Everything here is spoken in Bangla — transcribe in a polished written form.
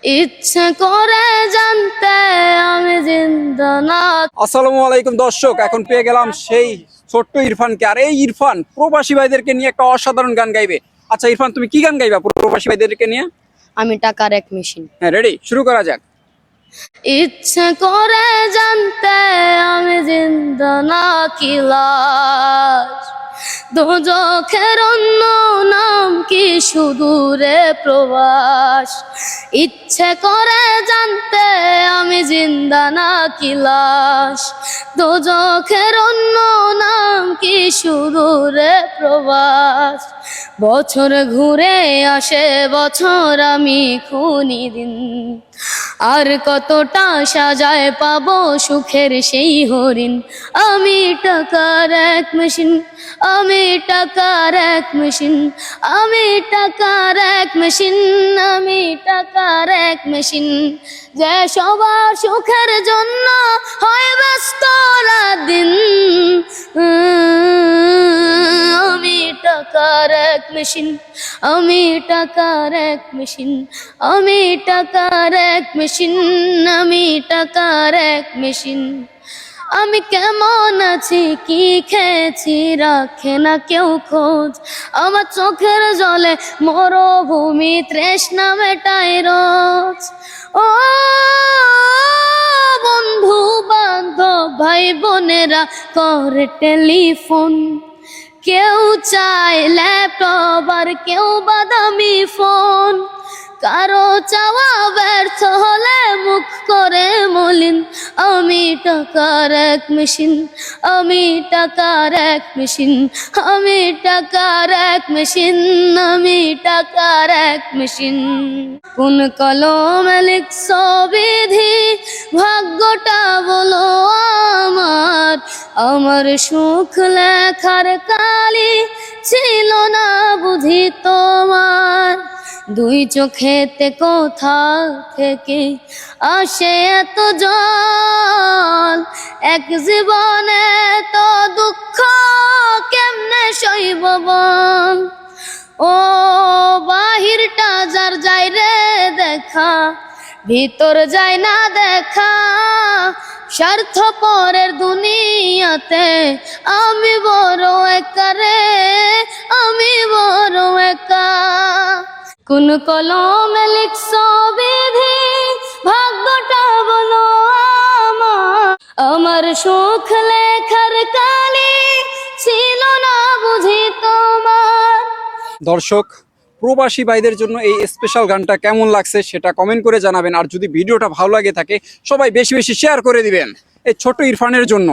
ইচ্ছে করে জানতে আমি জিন্দা না। আসসালামু আলাইকুম দর্শক, এখন পেয়ে গেলাম সেই ছোট্ট ইরফানকে। আর এই ইরফান প্রবাসী ভাইদেরকে নিয়ে একটা অসাধারণ গান গাইবে। আচ্ছা ইরফান, তুমি কি গান গাইবা প্রবাসী ভাইদেরকে নিয়ে? আমি টাকার এক মেশিন। হ্যাঁ, রেডি, শুরু করা যাক। ইচ্ছে করে জানতে আমি জিন্দা না কি লাশ, দোজখের অন্য নাম কি সুদূরে প্রবাস। ইচ্ছে করে জানতে আমি জিন্দা না কি লাশ, দোজখের অন্য নাম কি সুদূরে প্রবাস। বছর ঘুরে আসে বছর, আমি খুনি দিন, আর কতটা সাজায় পাবো সুখের সেই হরিণ। আমি টাকার এক মেশিন, আমি টাকার এক মেশিন, আমি টাকার এক মেশিন, আমি টাকার এক মেশিন, যে সবার সুখের জন্য হয় ব্যস্ত রাত দিন। আমি টাকার এক মেশিন, আমি টাকার এক মেশিন, আমি টাকার এক মেশিন, আমি টাকার এক মেশিন। আমি কেমন আছি কি খেয়েছি রাখে না কেউ খোঁজ, আমার চোখের জলে মরুভূমি তৃষ্ণা মেটায় রোজ। ও বন্ধু বান্ধব ভাই বোনেরা করে টেলিফোন, কেউ চায় ল্যাপটপ আর কেউ বাদামি ফোন। কারো চাওয়া ব্যর্থ হলে মুখ করে মলিন। আমি টাকার এক মেশিন, আমি টাকার এক মেশিন, আমি টাকার এক মেশিন, আমি টাকার এক মেশিন। কোন কলমে লিখছো বিধি, ভাগ্যটা বলো আমার, আমার সুখ লেখার কালি ছিল না বুঝি তোমার। দুই চোখেতে কোথা থেকে আসে এত জল, এক জীবনে তো দুঃখ কেমনে সইব বল। ও বাহিরটা যার যাই রে দেখা, ভিতর যায় না দেখা। স্বার্থপরের দুনিয়াতে আমি বড় একা রে, আমি বড় একা। কোন কলমে লিখছো বিধি, ভাগ্যটা বলো আমার, আমার সুখ লেখার কালি ছিল না বুঝি তোমার। দর্শক, প্রবাসী ভাইদের জন্য এই স্পেশাল গানটা কেমন লাগছে সেটা কমেন্ট করে জানাবেন। আর যদি ভিডিওটা ভালো লাগে থাকে সবাই বেশি বেশি শেয়ার করে দিবেন এই ছোট ইরফানের জন্য।